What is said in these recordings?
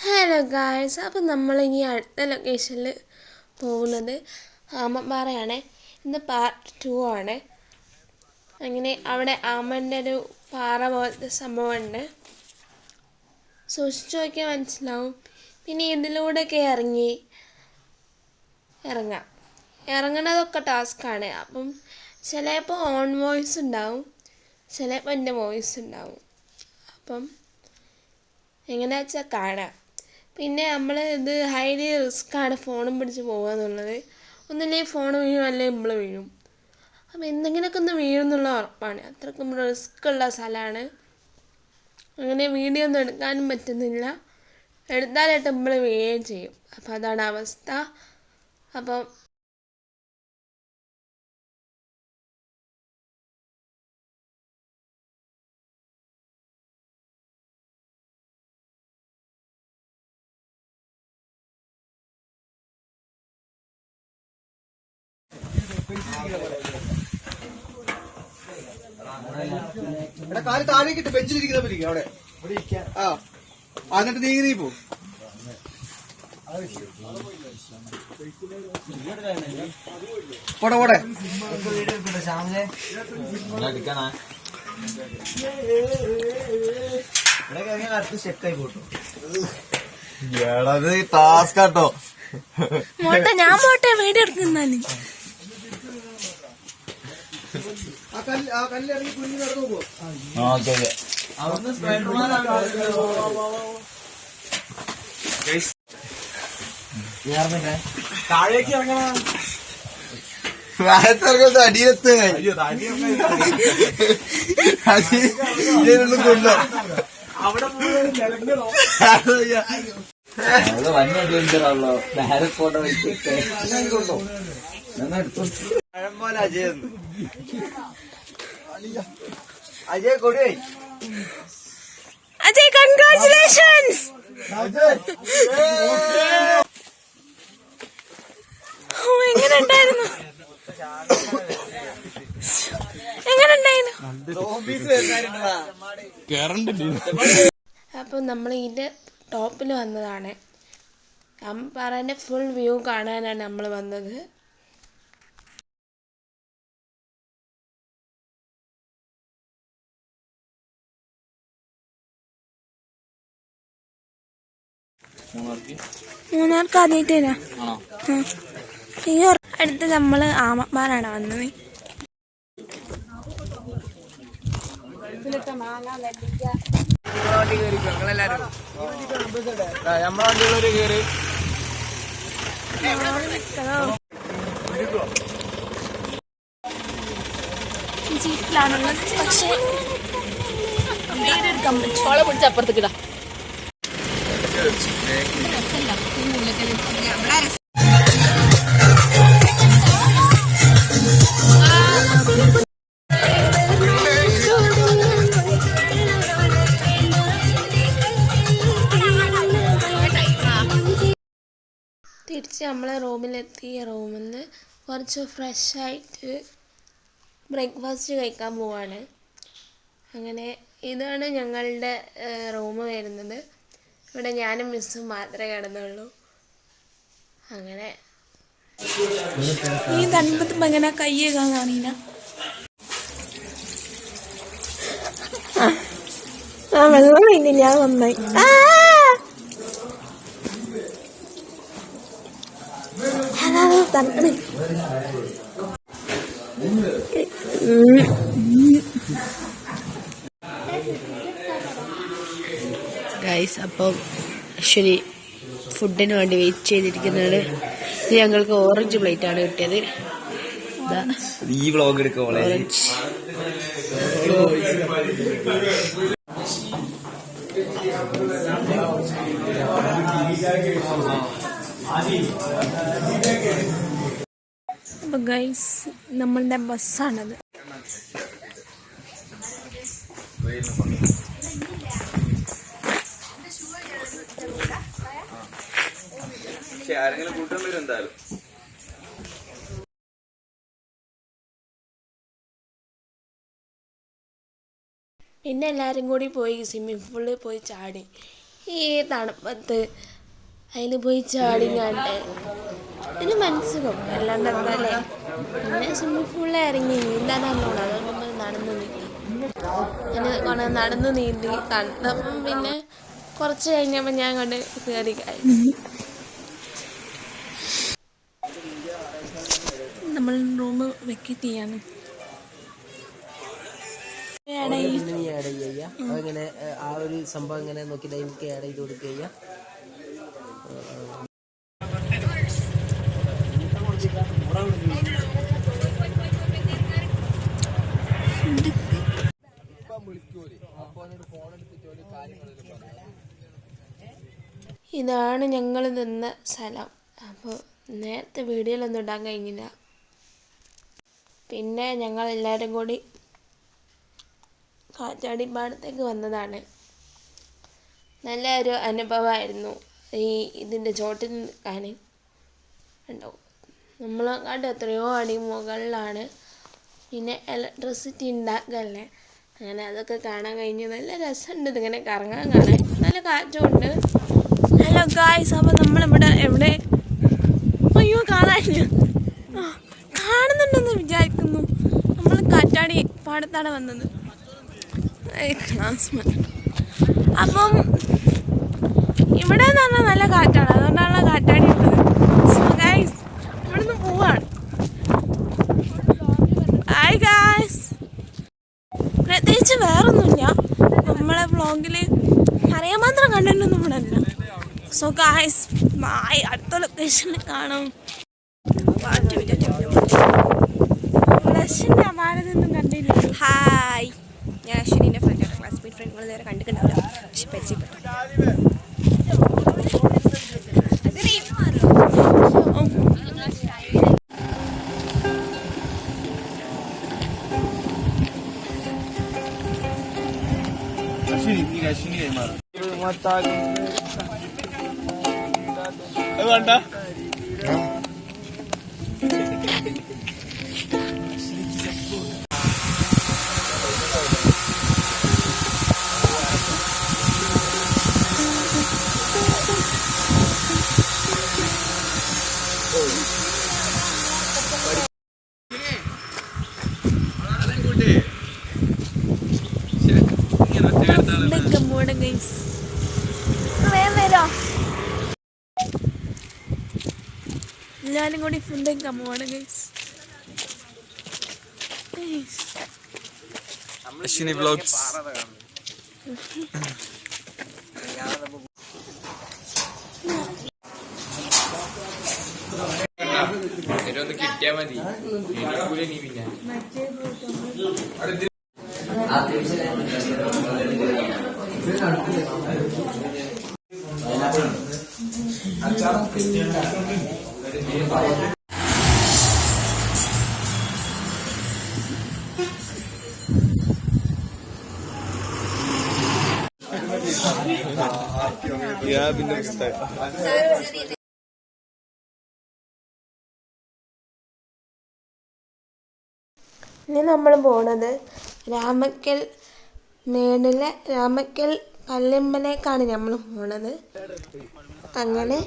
Hello guys, അപ്പം നമ്മളിനി അടുത്ത ലൊക്കേഷനിൽ പോകുന്നത് ആമപ്പാറയാണ്. ഇന്ന് പാർട്ട് 2 ആണ്. അങ്ങനെ അവിടെ ആമൻ്റെ ഒരു പാറ പോലത്തെ സംഭവമുണ്ട്. സൂക്ഷിച്ചു നോക്കിയാൽ മനസ്സിലാവും. പിന്നെ ഇതിലൂടെയൊക്കെ ഇറങ്ങണതൊക്കെ ടാസ്ക്കാണ്. അപ്പം ചിലപ്പോൾ ഓൺ വോയിസ് ഉണ്ടാവും, ചിലപ്പോൾ എൻ്റെ വോയിസ് ഉണ്ടാവും. അപ്പം എങ്ങനെയാ വെച്ചാൽ കാണാം. പിന്നെ നമ്മൾ ഇത് ഹൈലി റിസ്ക്കാണ് ഫോണും പിടിച്ച് പോകുക എന്നുള്ളത്. ഒന്നില്ലെങ്കിൽ ഫോൺ വീഴും, അല്ലെങ്കിൽ നമ്മൾ വീഴും. അപ്പം എന്തെങ്കിലുമൊക്കെ ഒന്ന് വീഴും എന്നുള്ള ഉറപ്പാണ്. അത്രയ്ക്കും റിസ്ക് ഉള്ള സ്ഥലമാണ്. അങ്ങനെ വീഡിയോ ഒന്നും എടുക്കാനും പറ്റുന്നില്ല. എടുത്താലായിട്ട് നമ്മൾ വീഴുകയും ചെയ്യും. അപ്പം അതാണ് അവസ്ഥ. അപ്പം കാല് താഴേക്കിട്ട് ബെഞ്ചിലിരിക്കുന്ന അവിടെ എന്നിട്ട് നീ പോ. പോടെ പോടെ സ്റ്റെക്കായി പോട്ടോ. ടാസ്ക് കേട്ടോ. ഞാൻ പോട്ടെ, വീഡിയോ എടുക്കുന്നാല്. ആ കല്ല് ഇറങ്ങി കുഞ്ഞു നടന്നു പോ. താഴേക്ക് ഇറങ്ങണം. അടിയിലെത്ത് കൊല്ലോ. അവിടെ പോലെ അജയ് കൊടിയായി. അജയ്, കൺഗ്രാറ്റുലേഷൻസ്. എങ്ങനെയുണ്ടായിരുന്നു? അപ്പം നമ്മൾ ഇതിന്റെ ടോപ്പിൽ വന്നതാണ്. ആമപ്പാറേന്റെ ഫുൾ വ്യൂ കാണാനാണ് നമ്മൾ വന്നത്. മൂന്നാർക്ക് ആദ്യമായിട്ട് തരാ. ഈ അടുത്ത് നമ്മൾ ആമപ്പാറാണ് വന്നത്. ജീപ്പിലാണുള്ളത്, പക്ഷേ എടുക്കാൻ പറ്റും. പിടിച്ചപ്പുറത്തേക്കിടാ. തിരിച്ച് നമ്മൾ റൂമിലെത്തി. റൂമിൽ നിന്ന് കുറച്ച് ഫ്രഷായിട്ട് ബ്രേക്ക്ഫാസ്റ്റ് കഴിക്കാൻ പോവാണ്. അങ്ങനെ ഇതാണ് ഞങ്ങളുടെ റൂം വരുന്നത്. ഇവിടെ ഞാനും മിസ്സും മാത്രമേ കിടന്നുള്ളൂ. അങ്ങനെ ഈ തണുപ്പത്തുമ്പോൾ എങ്ങനെ കയ്യേക്കാൻ കാണില്ല. വെള്ളം കഴിഞ്ഞില്ല, നന്നായി. തണുക്കണേ. ഗൈസ്, അപ്പം ആക്ച്വലി ഫുഡിന് വേണ്ടി വെയിറ്റ് ചെയ്തിരിക്കുന്നതാണ്. ഇത് ഞങ്ങൾക്ക് ഓറഞ്ച് പ്ലേറ്റ് ആണ് കിട്ടിയത്. ഈ വ്ളോഗ് എടുക്കുക. ഓറഞ്ച് അപ്പൊ ഗൈസ്, നമ്മളുടെ ബസ്സാണത്. ആരെങ്കിലും കൂട്ടം വരും എന്തായാലും. പിന്നെ എല്ലാവരും കൂടി പോയി സ്വിമ്മിംഗ് പൂളിൽ പോയി ചാടി. ഈ തണുപ്പത്ത് അതിൽ പോയി ചാടിങ്ങാണ്ട് ഒരു മനസ്സുഖം അല്ലാണ്ട് എന്താല്ലേ. പിന്നെ സ്വിമ്മിംഗ് പൂളിൽ ഇറങ്ങി നീന്താൻ അറിഞ്ഞോളൂ, അതുകൊണ്ട് നടന്ന് നീന്തി. അങ്ങനെ നടന്ന് നീന്തി തണുത്തപ്പം പിന്നെ കുറച്ച് കഴിഞ്ഞപ്പോൾ ഞാൻ കൊണ്ട് കയറി നമ്മൾ റൂം വെക്കറ്റ് ചെയ്യാണ്. അങ്ങനെ ആ ഒരു സംഭവം ഇങ്ങനെ നോക്കിയിട്ട് എനിക്ക് ആഡ് ചെയ്ത് കൊടുക്കുക. ഇതാണ് ഞങ്ങൾ നിന്ന സ്ഥലം. അപ്പോൾ നേരത്തെ വീഡിയോയിലൊന്നും ഇടാൻ കഴിഞ്ഞില്ല. പിന്നെ ഞങ്ങളെല്ലാവരും കൂടി കാറ്റാടിപ്പാടത്തേക്ക് വന്നതാണ്. നല്ല ഒരു അനുഭവമായിരുന്നു ഇതിൻ്റെ ചോട്ടിൽ നിൽക്കാൻ. ഉണ്ടാവും നമ്മളെക്കാട്ട് എത്രയോ അടി മുകളിലാണ്. പിന്നെ ഇലക്ട്രിസിറ്റി ഉണ്ടാക്കല്ലേ, അങ്ങനെ അതൊക്കെ കാണാൻ കഴിഞ്ഞ് നല്ല രസമുണ്ട്. ഇതിങ്ങനെ കറങ്ങാൻ കാണാൻ നല്ല കാറ്റുമുണ്ട്. ഹലോ ഗായ്സ്, അപ്പോൾ നമ്മളിവിടെ എവിടെ അയ്യോ കാണാനില്ല, കാണുന്നുണ്ടെന്ന് വിചാരിക്കുന്നു. നമ്മൾ കാറ്റാടി പാടത്താണ് വന്നത്. അപ്പം ഇവിടെ എന്ന് പറഞ്ഞാൽ നല്ല കാറ്റാണ്, അതുകൊണ്ടാണ് കാറ്റാടി ഉള്ളത്. സോ ഗായ്സ് ഇവിടുന്ന് പോവാണ്. ഹായ് ഗായ്സ്, പ്രത്യേകിച്ച് വേറൊന്നുമില്ല. നമ്മളെ വ്ളോഗിൽ പറയാൻ മാത്രം കണ്ടിട്ടൊന്നും ഇവിടെ അല്ല. സോ ഗായ്സ് ബൈ, അടുത്ത ലൊക്കേഷനിൽ കാണും. ഫ്ലഷിൻ്റെ അപാരതൊന്നും കണ്ടില്ല. ഹായ്, ഞാൻ അശ്വിനിൻ്റെ ഫ്രണ്ടാണ്, ക്ലാസ്മേറ്റ് ഫ്രണ്ട്. നിങ്ങൾ നേരെ കണ്ടിട്ടുണ്ടാവില്ല, പക്ഷെ പരിചയപ്പെട്ടു. വേണ്ട എല്ലാവരും കൂടി ഫുഡ് കഴിക്കാൻ പോവാണ് ഗൈസ്. അശ്വിനി വ്ലോഗ്സ്. കിട്ടിയാ മതി. Yeah, the next time. ഇനി നമ്മൾ പോണത് രാമക്കൽ മേടിലെ രാമക്കൽ കല്ലുമ്മലേക്കാണ് നമ്മൾ പോണത്. അങ്ങനെ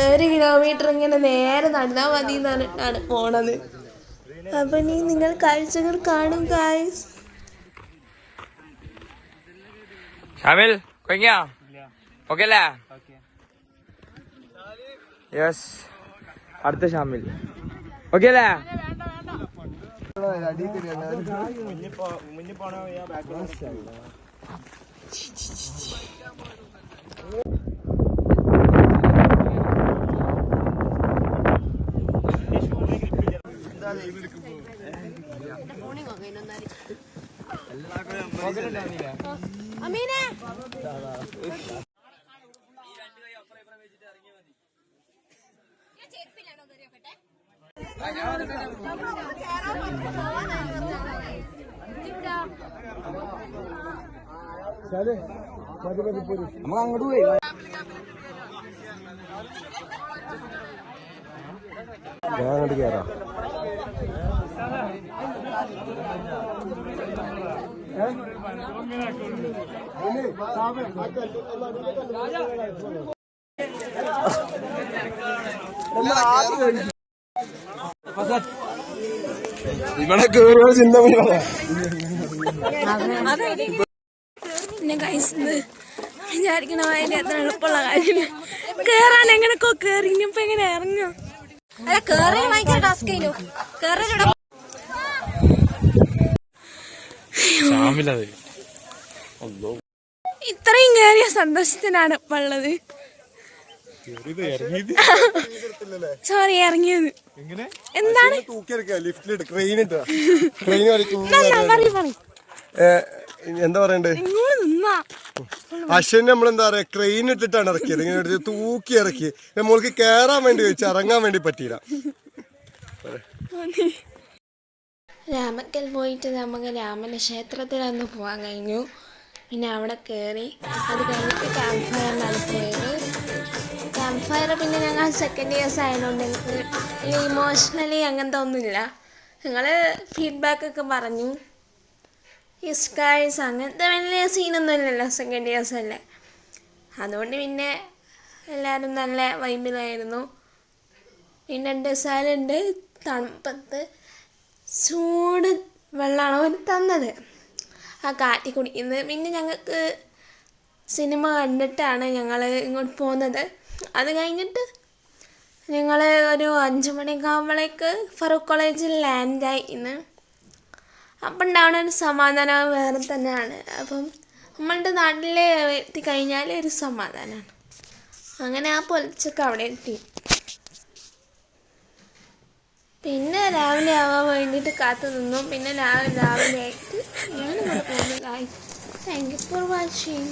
1 കിലോമീറ്റർ ഇങ്ങനെ നേരെ നടന്നാൽ മതി എന്ന് പറഞ്ഞിട്ടാണ് പോണത്. അപ്പം ഇനി നിങ്ങൾ കാഴ്ചകൾ കാണും ഗായ്സ്. ഷാമിൽ കൊയ്യാ ഓക്കെ അല്ലേ? യെസ്, അടുത്ത ഷാമിൽ ഓക്കെ അല്ലേ? അമീനെ നമുക്ക് അങ്ങോട്ട് പോയി. ഞാൻ അങ്ങോട്ട് കയറാം. ഇവിടെ കേറുക ചിന്ത പിന്നെ കഴിച്ചത് വിചാരിക്കണ അതിന്റെ അത്ര എളുപ്പമുള്ള കാര്യമില്ല. കേറാൻ എങ്ങനെയൊക്കെ കേറി ഇനിയിപ്പോ എങ്ങനെ ഇറങ്ങും? അല്ല കേറി ഭയങ്കര ടാസ്ക് ആയിരുന്നു. ഇത്രയും കേറിയ സന്തോഷത്തിനാണ് ഇപ്പൊ ഉള്ളത്. സോറി ഇറങ്ങിയത് എന്താണ് എന്താ പറയണ്ടേ? അശ്വന് നമ്മളെന്താ പറയാ, ക്രെയിൻ ഇട്ടിട്ടാണ് ഇറക്കിയത്. ഇങ്ങനെ തൂക്കി ഇറക്കി. നമ്മൾക്ക് കേറാൻ വേണ്ടി വെച്ച് ഇറങ്ങാൻ വേണ്ടി പറ്റിയില്ല. രാമക്കൽ പോയിട്ട് നമുക്ക് രാമന ക്ഷേത്രത്തിലൊന്ന് പോകാൻ കഴിഞ്ഞു. പിന്നെ അവിടെ കയറി അത് കഴിഞ്ഞിട്ട് ക്യാമ്പ് ഫയറിനാണ് പോയത്. ക്യാമ്പ് ഫയർ പിന്നെ ഞങ്ങൾ സെക്കൻഡ് ഇയേഴ്സ് ആയതുകൊണ്ട് ഞങ്ങൾക്ക് വലിയ ഇമോഷണലി അങ്ങനത്തെ ഒന്നുമില്ല. ഞങ്ങൾ ഫീഡ്ബാക്കൊക്കെ പറഞ്ഞു. യെസ് ഗൈസ് അങ്ങനത്തെ വലിയ സീനൊന്നും ഇല്ലല്ലോ, സെക്കൻഡ് ഇയേഴ്സ് അല്ലേ. അതുകൊണ്ട് പിന്നെ എല്ലാവരും നല്ല വൈബിലായിരുന്നു. പിന്നെ ഡെസേർട്ടുണ്ട്, തണുപ്പത്ത് ചൂട് വെള്ളമാണ് അവർ തന്നത്, ആ കാറ്റി കുടിക്കുന്നത്. പിന്നെ ഞങ്ങൾക്ക് സിനിമ കണ്ടിട്ടാണ് ഞങ്ങൾ ഇങ്ങോട്ട് പോകുന്നത്. അത് കഴിഞ്ഞിട്ട് ഞങ്ങൾ ഒരു 5 മണിയൊക്കെ ആകുമ്പോഴേക്ക് ഫറൂഖ് കോളേജിൽ ലാൻഡായി. അപ്പം ഉണ്ടാവുന്ന ഒരു സമാധാനം വേറെ തന്നെയാണ്. അപ്പം നമ്മളുടെ നാട്ടിൽ എത്തിക്കഴിഞ്ഞാൽ ഒരു സമാധാനമാണ്. അങ്ങനെ ആ പൊലിച്ചൊക്കെ അവിടെ എത്തി. പിന്നെ രാവിലെ ആവാൻ വേണ്ടിയിട്ട് കാത്തു നിന്നു. പിന്നെ രാവിലെ ആയിട്ട് ഞാനിവിടെ പോകുന്നു. Thank you for watching.